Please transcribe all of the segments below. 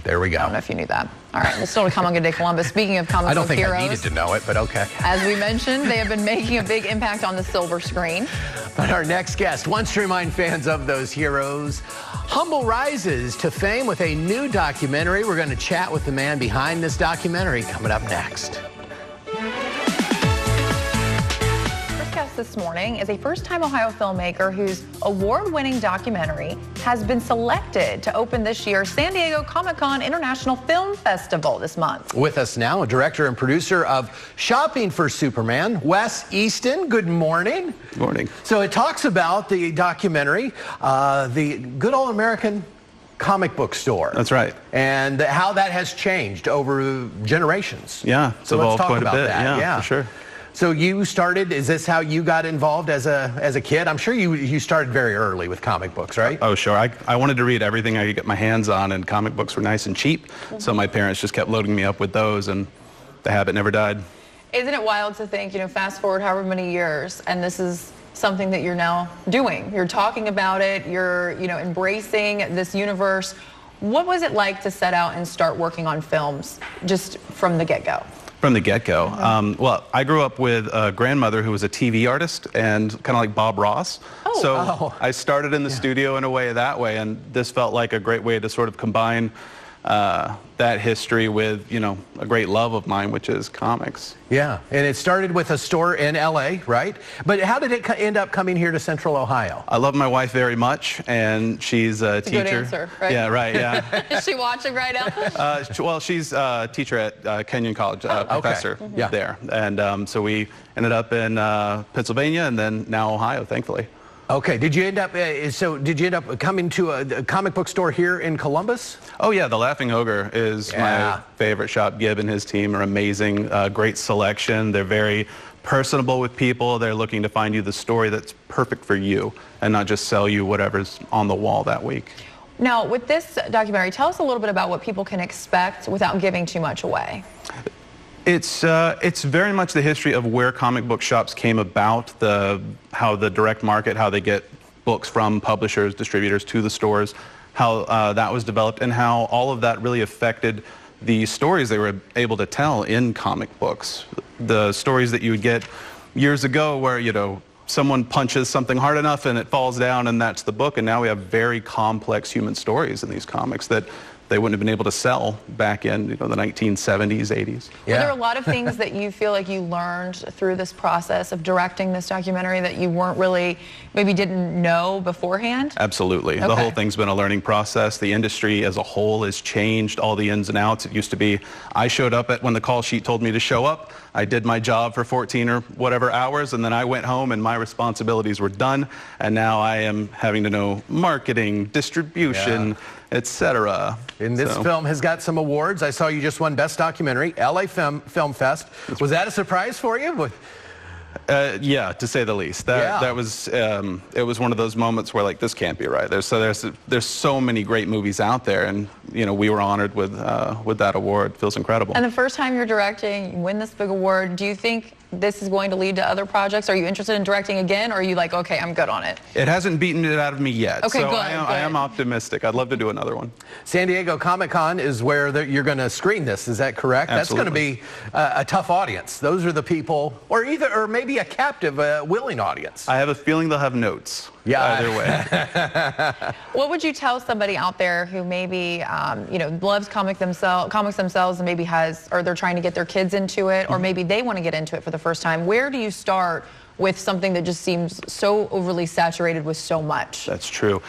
There we go. I don't know if you knew that. All right, it's still to come on Good Day Columbus. Speaking of comic book heroes, I don't think I needed to know it, but okay. As we mentioned, they have been making a big impact on the silver screen. But our next guest wants to remind fans of those heroes. Humble rises to fame with a new documentary. We're going to chat with the man behind this documentary coming up next. This morning is a first-time Ohio filmmaker whose award-winning documentary has been selected to open this year's San Diego Comic-Con International Film Festival this month. With us now, a director and producer of Shopping for Superman, Wes Eastin. Good morning. Good morning. So it talks about the documentary, the good old American comic book store. That's right. And how that has changed over generations. Yeah, so let's talk quite about a bit. that. Yeah, for sure. So you started, is this how you got involved as a kid? I'm sure you started very early with comic books, right? Oh, sure. I wanted to read everything I could get my hands on, and comic books were nice and cheap. So my parents just kept loading me up with those, and the habit never died. Isn't it wild to think, fast forward however many years, and this is something that you're now doing. You're talking about it, you're, embracing this universe. What was it like to set out and start working on films just from the get-go? From the get-go. Well, I grew up with a grandmother who was a TV artist and kind of like Bob Ross. I started in the studio in a way that way, and this felt like a great way to sort of combine that history with, a great love of mine, which is comics. Yeah, and it started with a store in LA, right? But how did it end up coming here to Central Ohio? I love my wife very much, and she's a teacher. Good answer, right? Yeah, right, yeah. Is she watching right now? Well, she's a teacher at Kenyon College, professor there. And so we ended up in Pennsylvania and then now Ohio, thankfully. Okay, did you end up coming to a comic book store here in Columbus? Oh yeah, the Laughing Ogre is my favorite shop. Gibb and his team are amazing, great selection. They're very personable with people. They're looking to find you the story that's perfect for you and not just sell you whatever's on the wall that week. Now, with this documentary, tell us a little bit about what people can expect without giving too much away. It's very much the history of where comic book shops came about, how the direct market, how they get books from publishers, distributors to the stores, how that was developed, and how all of that really affected the stories they were able to tell in comic books. The stories that you would get years ago where, someone punches something hard enough and it falls down and that's the book, and now we have very complex human stories in these comics that they wouldn't have been able to sell back in the 1970s, 80s. Yeah. Were there a lot of things that you feel like you learned through this process of directing this documentary that you weren't really, maybe didn't know beforehand? Absolutely. Okay. The whole thing's been a learning process. The industry as a whole has changed, all the ins and outs. It used to be, I showed up when the call sheet told me to show up. I did my job for 14 or whatever hours, and then I went home and my responsibilities were done. And now I am having to know marketing, distribution, etc. And this film has got some awards. I saw you just won Best Documentary, LA Film Fest. Was that a surprise for you? Yeah, to say the least. That was it was one of those moments where like, this can't be right. There's so many great movies out there, and we were honored with that award. It feels incredible. And the first time you're directing, you win this big award. Do you think this is going to lead to other projects? Are you interested in directing again, or are you like, okay, I'm good on it? It hasn't beaten it out of me yet. Okay, so good, I am optimistic. I'd love to do another one. San Diego Comic-Con is where you're going to screen this. Is that correct? Absolutely. That's going to be a tough audience. Those are the people, or maybe a captive, willing audience. I have a feeling they'll have notes. Yeah. Either way. What would you tell somebody out there who maybe, loves comics themselves, and maybe they're trying to get their kids into it, or maybe they want to get into it for the first time? Where do you start with something that just seems so overly saturated with so much? That's true.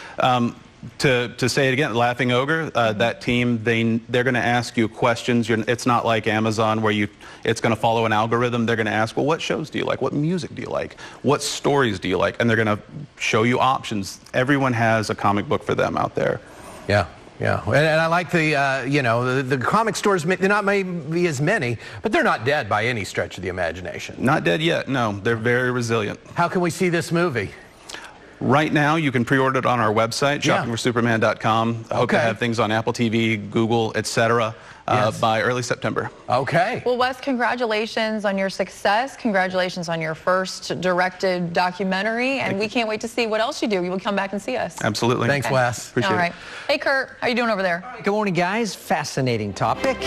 To say it again, Laughing Ogre, that team, they're going to ask you questions. It's not like Amazon where it's going to follow an algorithm. They're going to ask, well, what shows do you like? What music do you like? What stories do you like? And they're going to show you options. Everyone has a comic book for them out there. Yeah. Yeah, and I like the comic stores. They're not maybe as many, but they're not dead by any stretch of the imagination. Not dead yet. No, they're very resilient. How can we see this movie? Right now, you can pre-order it on our website, Yeah. shoppingforsuperman.com. I hope to Okay. have things on Apple TV, Google, etc. Yes. by early September. Okay. Well, Wes, congratulations on your success. Congratulations on your first directed documentary. And we can't wait to see what else you do. You will come back and see us. Absolutely. Thanks, Wes. Appreciate All it. right. Hey, Kurt, how you doing over there? Good morning, guys. Fascinating topic.